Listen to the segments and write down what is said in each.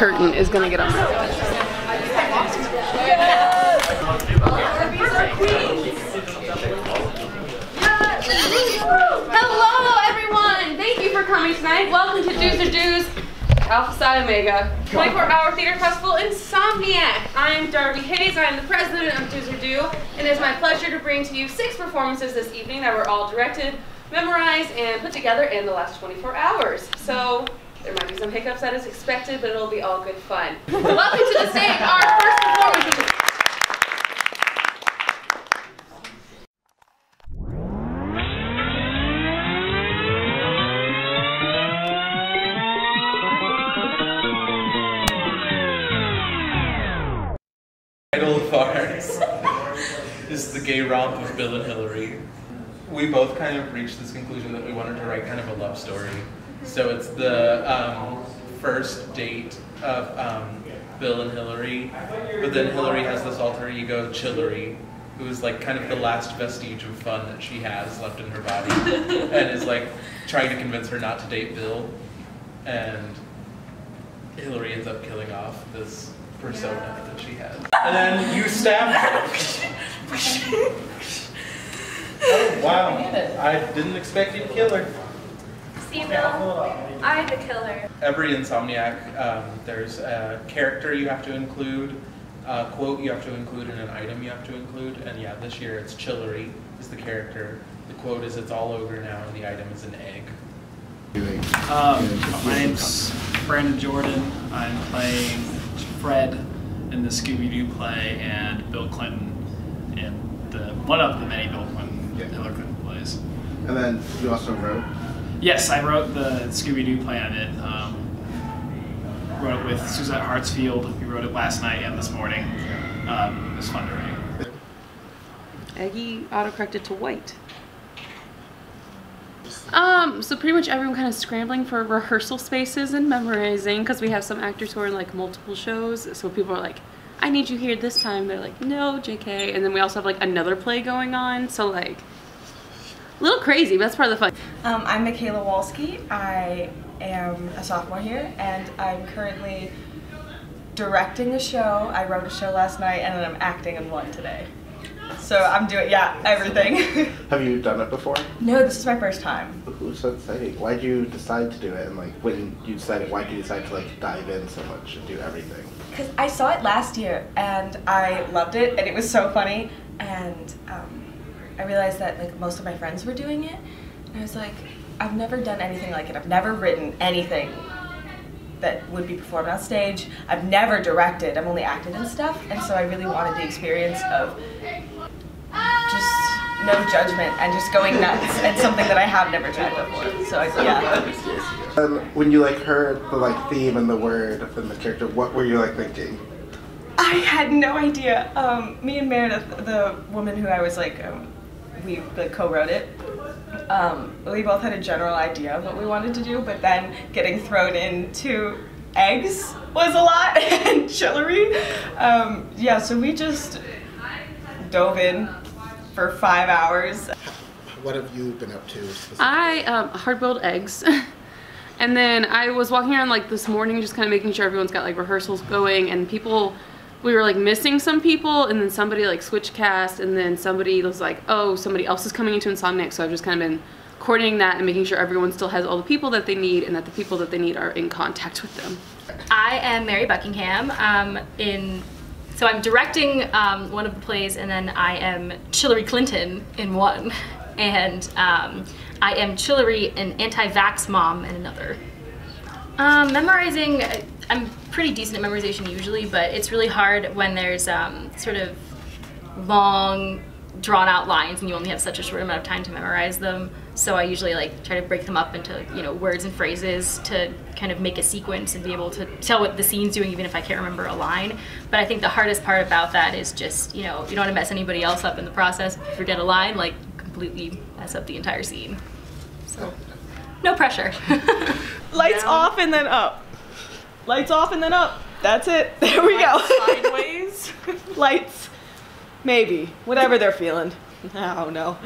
curtain is gonna get on there. Hello everyone! Thank you for coming tonight. Welcome to Duzer Alpha Psi Omega 24-hour theater festival Insomniac. I'm Darby Hayes. I'm the president of Duzer, and it's my pleasure to bring to you 6 performances this evening that were all directed, memorized, and put together in the last 24 hours. So there might be some hiccups as expected, but it'll be all good fun. Welcome to the stage, our first performance. Title of ours is The Gay Romp of Bill and Hillary. We both kind of reached this conclusion that we wanted to write kind of a love story. So it's the first date of Bill and Hillary, but then Hillary has this alter ego, Chillery, who is like kind of the last vestige of fun that she has left in her body, and is like trying to convince her not to date Bill, and Hillary ends up killing off this persona that she has. And then you stab her. Oh wow, I didn't expect you to kill her. See, Bill, I'm the killer. Every Insomniac, there's a character you have to include, a quote you have to include, and an item you have to include. And yeah, this year it's Chillery is the character. The quote is "It's all over now," and the item is an egg. My name's Brandon Jordan. I'm playing Fred in the Scooby-Doo play, and Bill Clinton in one of the many Bill Clinton, Hillary Clinton plays. And then you also wrote? Yes, I wrote the Scooby-Doo play on it. Wrote it with Suzette Hartsfield. We wrote it last night and this morning. It was fun to write. Eggy autocorrected to white. So pretty much everyone kind of scrambling for rehearsal spaces and memorizing, because we have some actors who are in like multiple shows, so people are like, I need you here this time. They're like, no, JK. And then we also have like another play going on, so like a little crazy, but that's part of the fun. I'm Michaela Walski. I am a sophomore here, and I'm currently directing a show. I wrote a show last night, and then I'm acting in one today. So I'm doing, everything. Have you done it before? No, this is my first time. Ooh, so exciting. Why did you decide to do it? And like, when you decided, why did you decide to like dive in so much and do everything? Because I saw it last year, and I loved it, and it was so funny, and I realized that like most of my friends were doing it, and I was like, I've never done anything like it. I've never written anything that would be performed on stage. I've never directed. I've only acted and stuff, and so I really wanted the experience of just no judgment and just going nuts, and something that I have never tried before. So yeah. When you like heard the like theme and the word and the character, what were you like thinking? I had no idea. Me and Meredith, the woman who I was like, we co-wrote it. We both had a general idea of what we wanted to do, but then getting thrown into eggs was a lot, and Chillery. Yeah, so we just dove in for 5 hours. What have you been up to? I hard-boiled eggs. And then I was walking around like this morning just kind of making sure everyone's got like rehearsals going, and we were like missing some people, and then somebody like switched cast, and then somebody was like, oh, somebody else is coming into Insomniac, so I've just kind of been coordinating that and making sure everyone still has all the people that they need, and that the people that they need are in contact with them. I am Mary Buckingham. So I'm directing one of the plays, and then I am Chillery Clinton in one, and I am Chillery, an anti-vax mom, in another. Memorizing, I'm pretty decent at memorization usually, but it's really hard when there's sort of long, drawn-out lines and you only have such a short amount of time to memorize them. So I usually like try to break them up into, you know, words and phrases to kind of make a sequence and be able to tell what the scene's doing even if I can't remember a line. But I think the hardest part about that is just, you know, you don't want to mess anybody else up in the process. If you forget a line, like completely mess up the entire scene. So, no pressure. Lights off and then up. Lights off and then up. That's it. There we go. Sideways. Lights. Maybe. Whatever they're feeling. I don't know.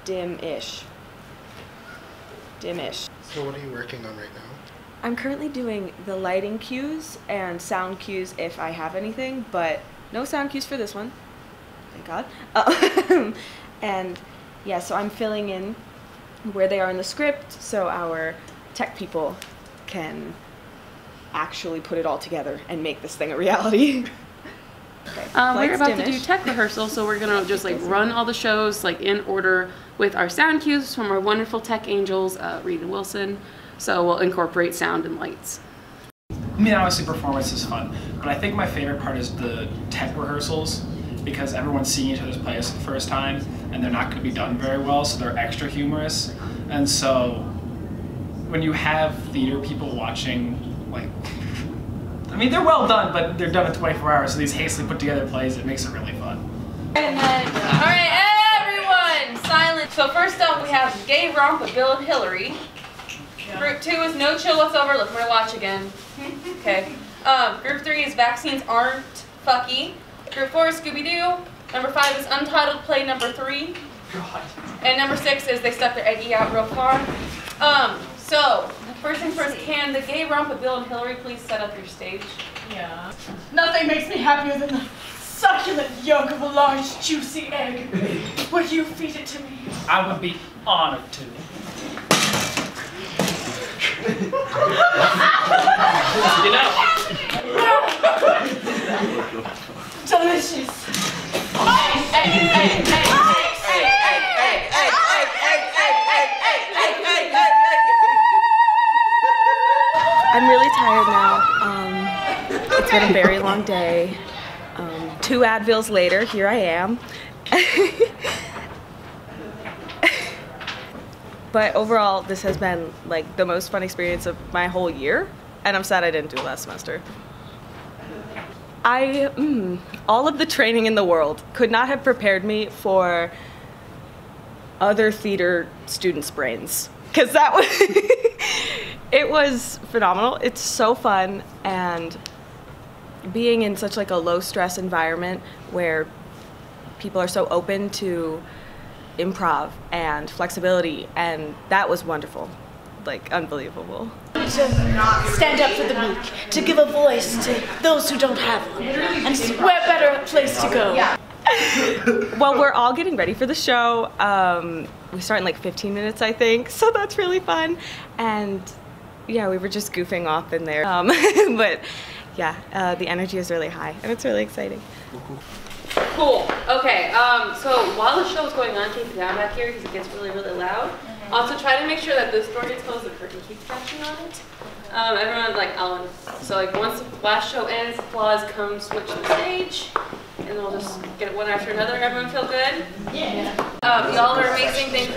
Dim-ish. Dim-ish. So what are you working on right now? I'm currently doing the lighting cues and sound cues if I have anything, but no sound cues for this one. Thank God. And yeah, so I'm filling in where they are in the script so our tech people can actually put it all together and make this thing a reality. Okay. We're about to do tech rehearsal, so we're gonna just like run all the shows like in order with our sound cues from our wonderful tech angels, Reed and Wilson. So we'll incorporate sound and lights. I mean, obviously performance is fun, but I think my favorite part is the tech rehearsals, because everyone's seeing each other's plays for the first time and they're not going to be done very well, so they're extra humorous. And so when you have theater people watching, like, I mean, they're well done, but they're done in 24 hours, so these hastily put together plays, it makes it really fun. And then, all right, everyone, silent. So first up, we have Gay Romp with Bill and Hillary. Group 2 is No Chill Whatsoever. Look at my watch again. Okay. Group 3 is Vaccines Aren't Fucky. Group 4 is Scooby-Doo. Number 5 is Untitled Play Number 3. God. And number 6 is They Stuck Their Eggie Out Real Far. So, first things first, can the Gay Romp with Bill and Hillary please set up your stage? Yeah. Nothing makes me happier than the succulent yolk of a large, juicy egg. Would you feed it to me? I would be honored to. You know. Delicious. I'm really tired now. It's been a very long day. 2 Advils later, here I am. But overall, this has been like the most fun experience of my whole year, and I'm sad I didn't do it last semester. All of the training in the world could not have prepared me for other theater students' brains, because that was, it was phenomenal. It's so fun, and being in such like a low stress environment where people are so open to improv and flexibility, and that was wonderful, like unbelievable. To stand up for the weak, to give a voice to those who don't have one, and where better place to go? Well, we're all getting ready for the show. We start in like 15 minutes, I think, so that's really fun. And yeah, we were just goofing off in there. But yeah, the energy is really high, and it's really exciting. Cool. Okay, so while the show is going on, keep it down back here because it gets really, really loud. Also, try to make sure that this door gets closed, the curtain keeps catching on it. Everyone, like, Ellen. So, like, once the last show ends, applause, come switch the stage, and then we'll just get it one after another. Everyone feel good? Yeah. Y'all are amazing. Thank you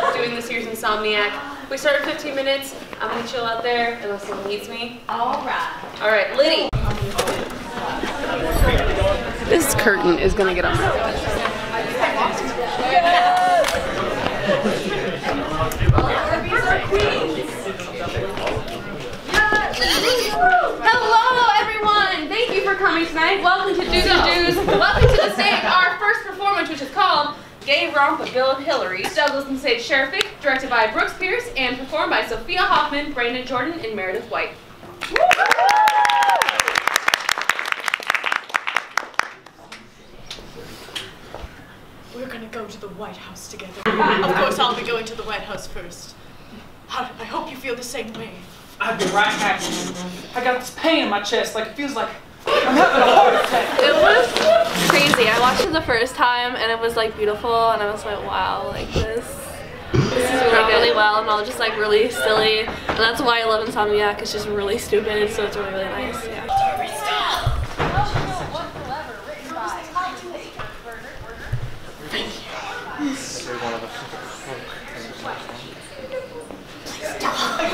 for doing this year's Insomniac. We start in 15 minutes. I'm gonna chill out there unless someone needs me. All right, Liddy. This curtain is gonna get on my nerves. Hello, everyone! Thank you for coming tonight. Welcome to Duzer Doos. Welcome to the stage, our first performance, which is called Gay Romp with Bill and Hillary. Douglas and Sage Sherific, directed by Brooks Pierce, and performed by Sophia Hoffman, Brandon Jordan, and Meredith White. We're gonna go to the White House together. Of course, I'll be going to the White House first. I hope you feel the same way. I'll be right back. I got this pain in my chest, like it feels like I'm having a heart attack. It was crazy. I watched it the first time and it was like beautiful, and I was like, wow, like this is really well, and all just like really silly, and that's why I love Insomniac. It's just really stupid, so it's really, really nice. Yeah.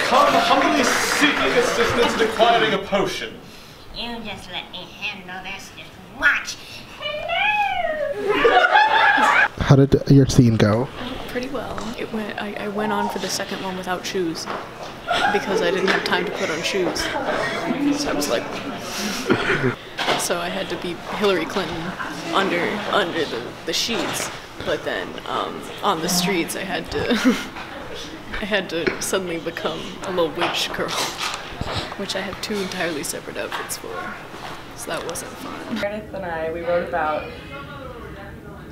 Come humbly seeking assistance in acquiring a potion. You just let me handle this. Just watch. How did your scene go? Pretty well. I went on for the second one without shoes because I didn't have time to put on shoes. So I was like, so I had to be Hillary Clinton under the sheets. But then on the streets, I had to suddenly become a little witch girl. which I have 2 entirely separate outfits for, so that wasn't fun. Meredith and we wrote about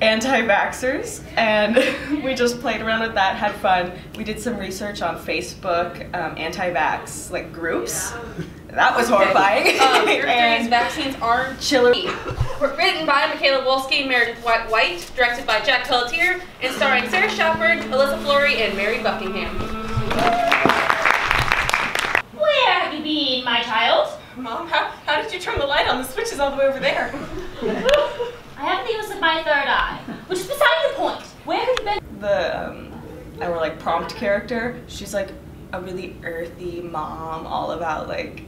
anti-vaxxers, and we just played around with that, had fun. We did some research on Facebook, anti-vax like groups. That was horrifying. And vaccines aren't chillery. Written by Michaela Wolski and Meredith White, directed by Jack Pelletier, and starring Sarah Shepard, Alyssa Flory, and Mary Buckingham. Where have you been, my child? Mom, how did you turn the light on? The switch is all the way over there. I have the use of my third eye, which is beside the point. Where have you been? Our like prompt character, she's like a really earthy mom, all about like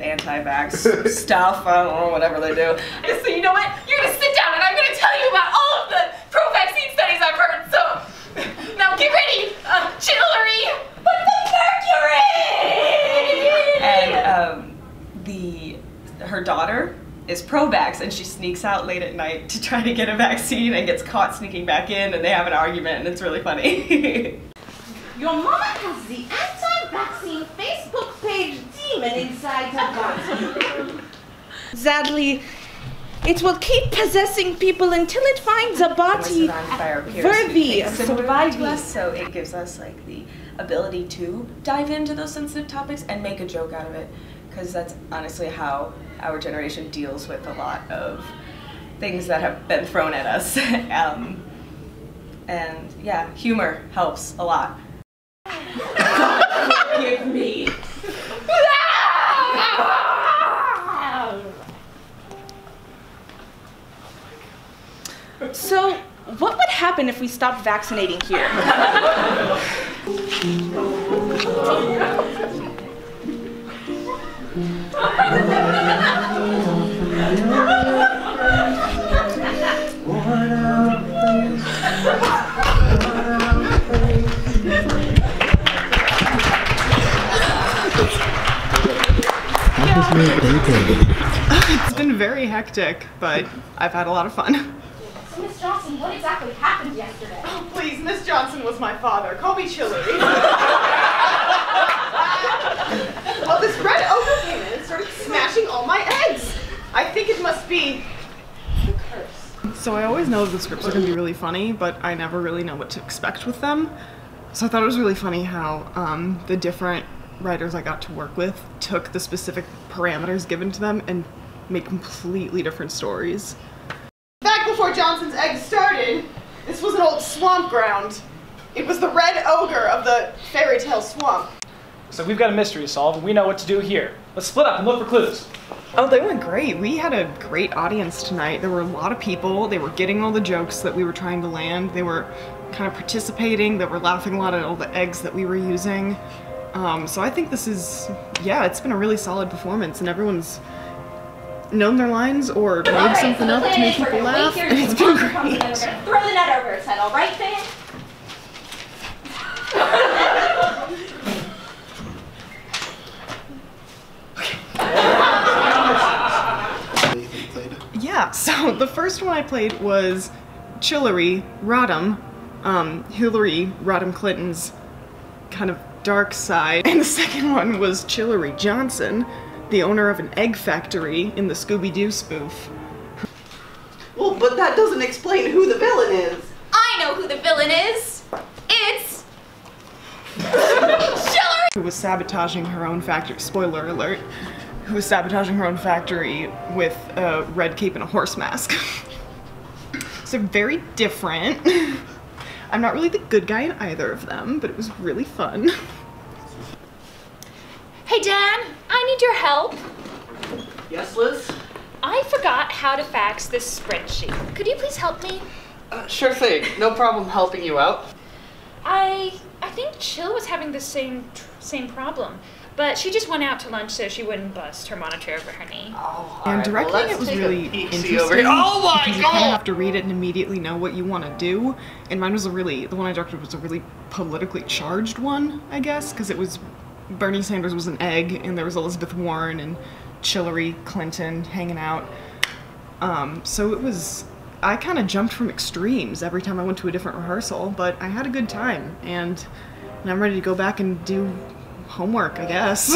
anti-vax stuff. I don't know, whatever they do. So you know what? You're gonna sit down and I'm gonna tell you about all of the pro-vaccine studies I've heard. So now get ready, Chillery. Put the mercury. And her daughter is pro-vax, and she sneaks out late at night to try to get a vaccine and gets caught sneaking back in, and they have an argument, and it's really funny. Your mama has the anti-vaccine Facebook page demon inside her body. Sadly, it will keep possessing people until it finds a body worthy of surviving. So it gives us like the ability to dive into those sensitive topics and make a joke out of it, because that's honestly how our generation deals with a lot of things that have been thrown at us. And yeah, humor helps a lot. Forgive me. So, what would happen if we stopped vaccinating here? It's been very hectic, but I've had a lot of fun. So, Miss Johnson, what exactly happened yesterday? Oh, please, Miss Johnson was my father. Call me Chillery. Well, this red ogre came in and started smashing all my eggs. I think it must be the curse. So I always know the scripts are going to be really funny, but I never really know what to expect with them. So I thought it was really funny how the different writers I got to work with took the specific parameters given to them and made completely different stories. Back before Johnson's eggs started, this was an old swamp ground. It was the red ogre of the fairy tale swamp. So we've got a mystery to solve, and we know what to do here. Let's split up and look for clues. Oh, they went great. We had a great audience tonight. There were a lot of people. They were getting all the jokes that we were trying to land. They were kind of participating. They were laughing a lot at all the eggs that we were using. So I think this is, yeah, it's been a really solid performance, and everyone's known their lines or made something up to make people laugh, and it's been great. We're gonna throw the net over his head, all right, Finn? Yeah, so the first one I played was Chillery Rodham, Hillary Rodham Clinton's kind of dark side, and the second one was Chillery Johnson, the owner of an egg factory in the Scooby-Doo spoof. Well, but that doesn't explain who the villain is. I know who the villain is. It's Chillery! Who was sabotaging her own factory, spoiler alert, who was sabotaging her own factory with a red cape and a horse mask. So very different. I'm not really the good guy in either of them, but it was really fun. Hey Dan, I need your help. Yes, Liz? I forgot how to fax this spreadsheet. Could you please help me? Sure thing. No problem helping you out. I think Chill was having the same problem, but she just went out to lunch so she wouldn't bust her monitor over her knee. Oh, and directing it was really interesting. Oh my because you kind of have to read it and immediately know what you want to do. And mine was the one I directed was a really politically charged one, I guess, because it was Bernie Sanders was an egg, and there was Elizabeth Warren and Chillery Clinton hanging out. So it was, I kind of jumped from extremes every time I went to a different rehearsal, but I had a good time, and I'm ready to go back and do homework, I guess.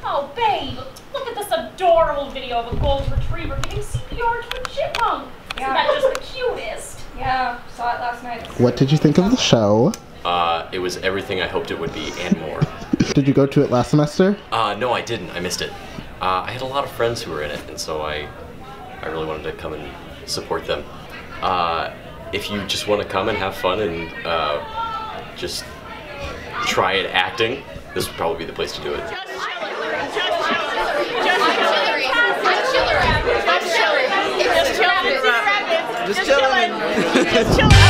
Oh, babe, look at this adorable video of a golden retriever giving CPR to a chipmunk. Isn't that just the cutest? Yeah, saw it last night. What did you think of the show? It was everything I hoped it would be and more. Did you go to it last semester? No, I didn't. I missed it. I had a lot of friends who were in it, and so I really wanted to come and support them. If you just want to come and have fun and just try at acting, this would probably be the place to do it. Just chilling.